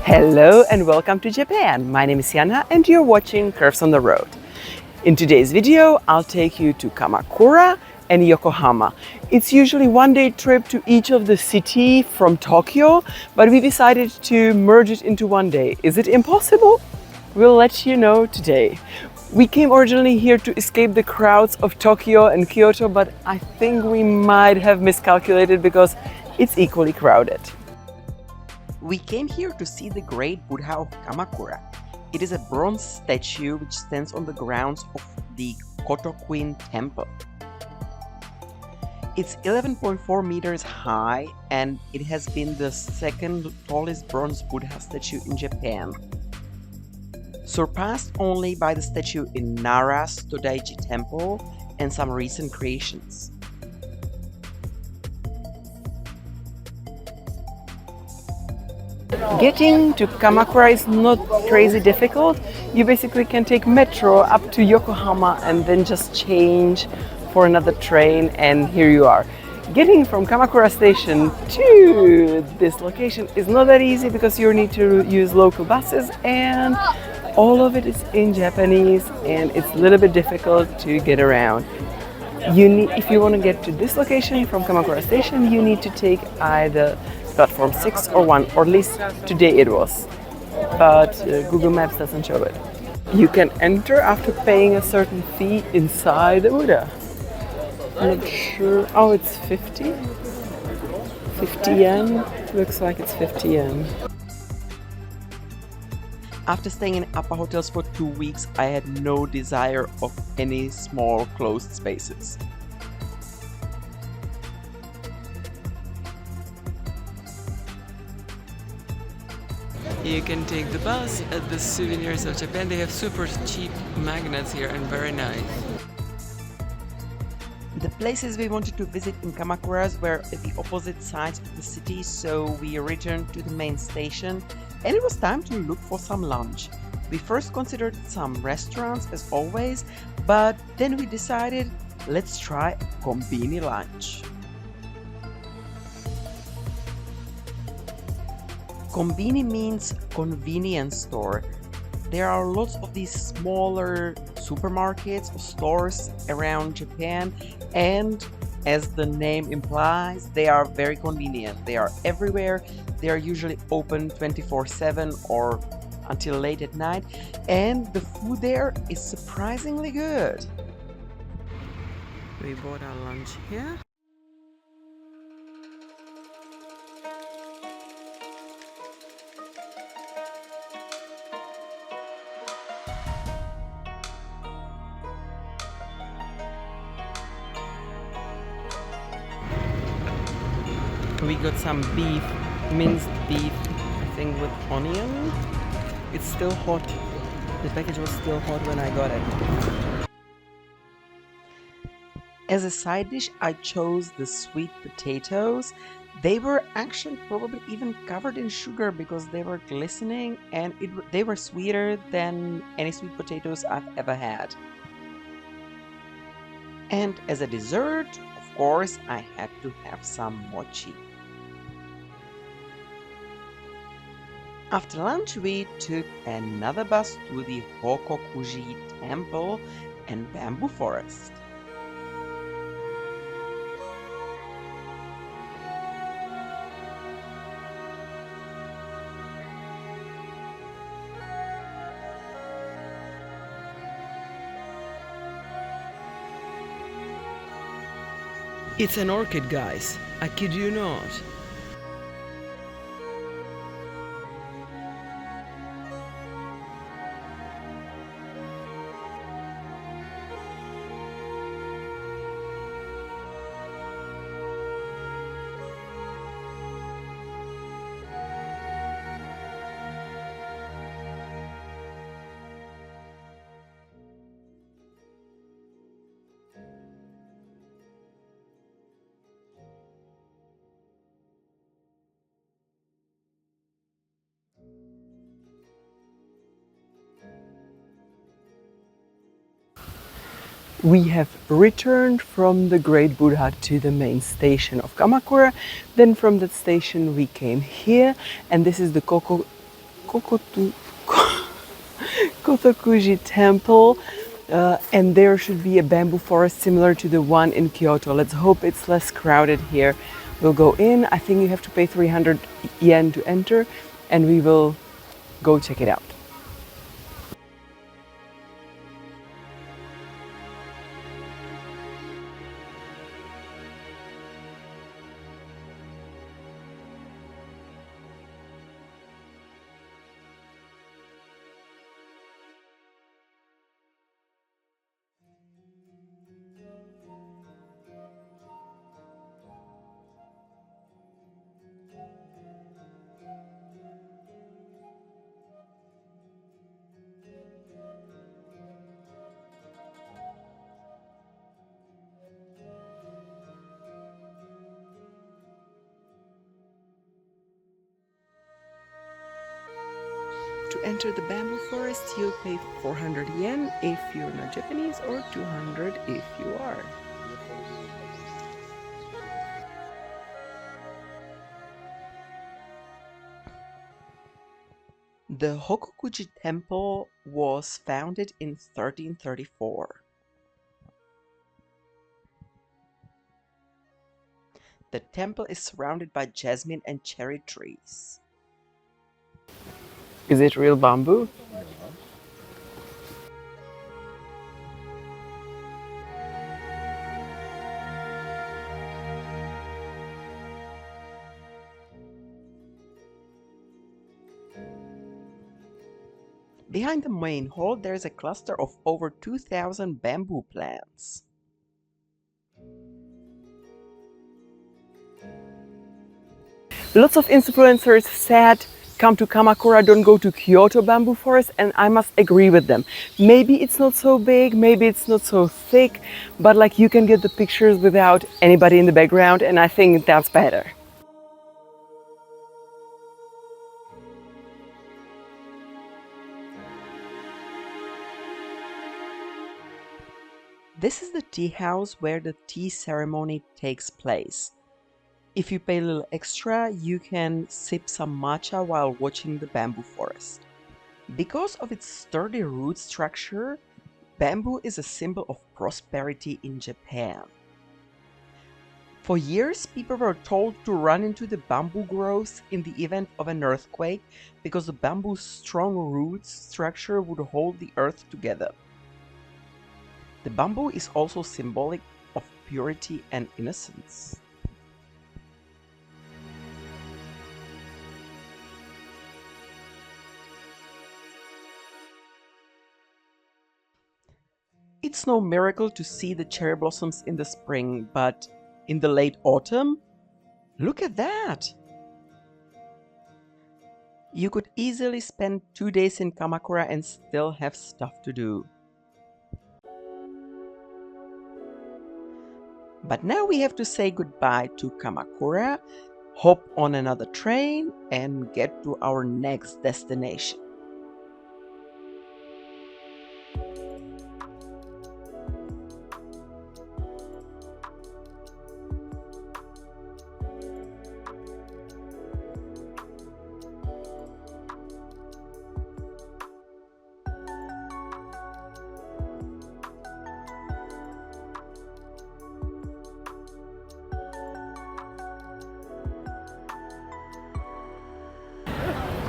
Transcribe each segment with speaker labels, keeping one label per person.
Speaker 1: Hello and welcome to Japan. My name is Yana and you're watching Curves on the Road. In today's video, I'll take you to Kamakura and Yokohama. It's usually one-day trip to each of the city from Tokyo, but we decided to merge it into one day. Is it impossible? We'll let you know today. We came originally here to escape the crowds of Tokyo and Kyoto, but I think we might have miscalculated because it's equally crowded. We came here to see the great Buddha of Kamakura. It is a bronze statue which stands on the grounds of the Kotokuin temple. It's 11.4 meters high and it has been the second tallest bronze Buddha statue in Japan, surpassed only by the statue in Nara's Todaiji temple and some recent creations. Getting to Kamakura is not crazy difficult. You basically can take metro up to Yokohama and then just change for another train, and here you are. Getting from Kamakura station to this location is not that easy because you need to use local buses and all of it is in Japanese and it's a little bit difficult to get around. If you want to get to this location from Kamakura station, you need to take either platform 6 or 1, or at least today it was, but Google Maps doesn't show it. You can enter after paying a certain fee inside the Buddha. I'm not sure. Oh, it's 50? 50 yen? Looks like it's 50 yen. After staying in upper hotels for 2 weeks, I had no desire of any small closed spaces. You can take the bus at the Souvenirs of Japan. They have super cheap magnets here and very nice. The places we wanted to visit in Kamakura were at the opposite sides of the city, so we returned to the main station and it was time to look for some lunch. We first considered some restaurants as always, but then we decided let's try a kombini lunch. Kombini means convenience store. There are lots of these smaller supermarkets or stores around Japan, and as the name implies, they are very convenient. They are everywhere. They are usually open 24/7 or until late at night, and the food there is surprisingly good. We bought our lunch here. We got some beef, minced beef, I think with onion. It's still hot. The package was still hot when I got it. As a side dish, I chose the sweet potatoes. They were actually probably even covered in sugar because they were glistening and they were sweeter than any sweet potatoes I've ever had. And as a dessert, of course, I had to have some mochi. After lunch, we took another bus to the Hokokuji temple and bamboo forest. It's an orchid, guys. I kid you not. We have returned from the Great Buddha to the main station of Kamakura. Then from that station we came here, and this is the Kokotu, Kotokuji temple. And there should be a bamboo forest similar to the one in Kyoto. Let's hope it's less crowded here. We'll go in. I think you have to pay 300 yen to enter, and we will go check it out. To enter the bamboo forest, you'll pay 400 yen if you're not Japanese, or 200 if you are. The Hokokuji temple was founded in 1334. The temple is surrounded by jasmine and cherry trees. Is it real bamboo? Behind the main hall, there is a cluster of over 2,000 bamboo plants. Lots of influencers said, come to Kamakura, don't go to Kyoto bamboo forest, and I must agree with them. Maybe it's not so big, maybe it's not so thick, but like you can get the pictures without anybody in the background, and I think that's better. This is the tea house where the tea ceremony takes place. If you pay a little extra, you can sip some matcha while watching the bamboo forest. Because of its sturdy root structure, bamboo is a symbol of prosperity in Japan. For years, people were told to run into the bamboo groves in the event of an earthquake because the bamboo's strong root structure would hold the earth together. The bamboo is also symbolic of purity and innocence. It's no miracle to see the cherry blossoms in the spring, but in the late autumn, look at that! You could easily spend 2 days in Kamakura and still have stuff to do. But now we have to say goodbye to Kamakura, hop on another train, and get to our next destination.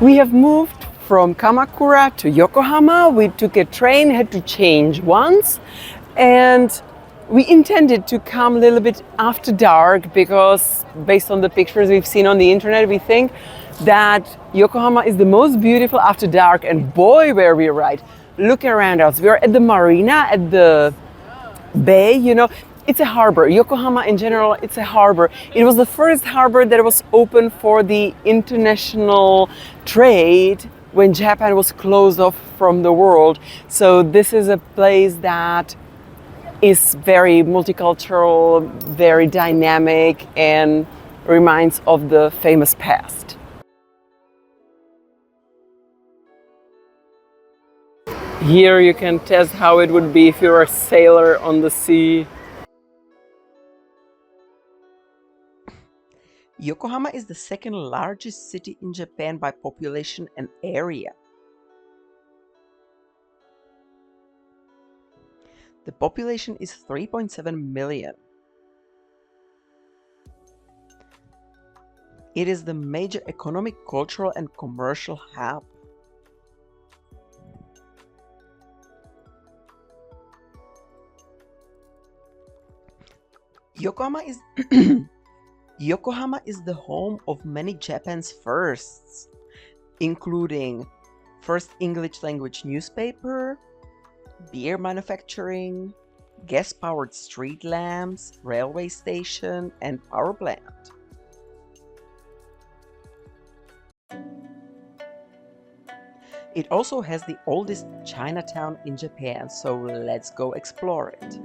Speaker 1: We have moved from Kamakura to Yokohama. We took a train, had to change once, and we intended to come a little bit after dark because based on the pictures we've seen on the internet, we think that Yokohama is the most beautiful after dark, and boy, were we right. Look around us. We're at the marina, at the bay, you know. It's a harbor. Yokohama in general, it's a harbor. It was the first harbor that was open for the international trade when Japan was closed off from the world. So this is a place that is very multicultural, very dynamic, and reminds of the famous past. Here you can test how it would be if you were a sailor on the sea. Yokohama is the second largest city in Japan by population and area. The population is 3.7 million. It is the major economic, cultural, and commercial hub. Yokohama is Yokohama is the home of many Japan's firsts, including first English language newspaper, beer manufacturing, gas-powered street lamps, railway station, and power plant. It also has the oldest Chinatown in Japan, so let's go explore it.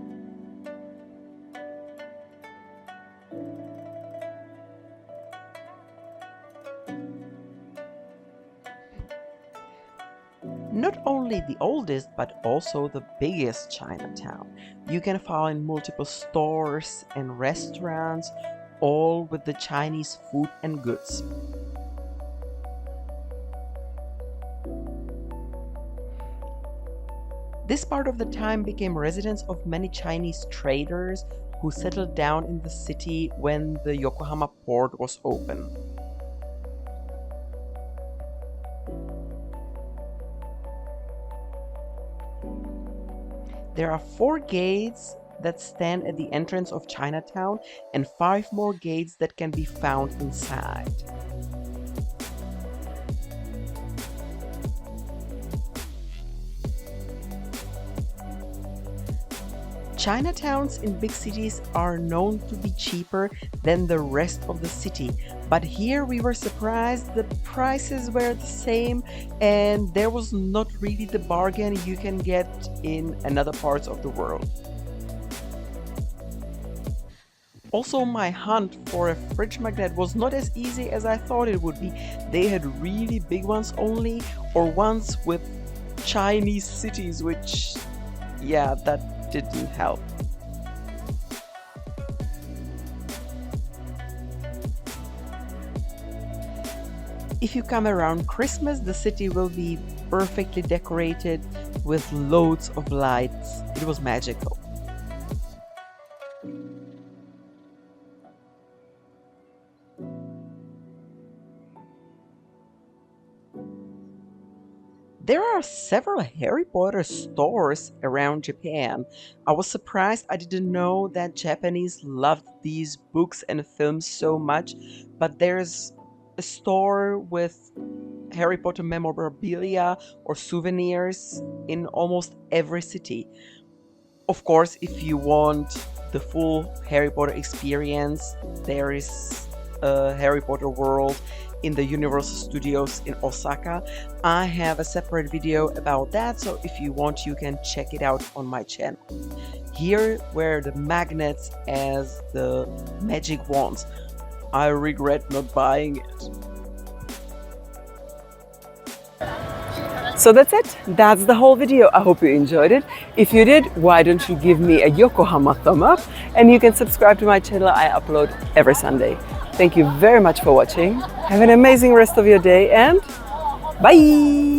Speaker 1: Not only the oldest, but also the biggest Chinatown. You can find multiple stores and restaurants, all with the Chinese food and goods. This part of the time became residence of many Chinese traders who settled down in the city when the Yokohama port was open. There are 4 gates that stand at the entrance of Chinatown and 5 more gates that can be found inside. Chinatowns in big cities are known to be cheaper than the rest of the city, but here we were surprised the prices were the same and there was not really the bargain you can get in another parts of the world. Also, my hunt for a fridge magnet was not as easy as I thought it would be. They had really big ones only, or ones with Chinese cities, which, yeah, that didn't help. If you come around Christmas, the city will be perfectly decorated with loads of lights. It was magical. There are several Harry Potter stores around Japan. I was surprised. I didn't know that Japanese loved these books and films so much, but there's a store with Harry Potter memorabilia or souvenirs in almost every city. Of course, if you want the full Harry Potter experience, there is a Harry Potter World in the Universal Studios in Osaka. I have a separate video about that, so if you want, you can check it out on my channel. Here were the magnets as the magic wands. I regret not buying it. So that's it. That's the whole video. I hope you enjoyed it. If you did, why don't you give me a Yokohama thumb up, and you can subscribe to my channel. I upload every Sunday. Thank you very much for watching. Have an amazing rest of your day and bye!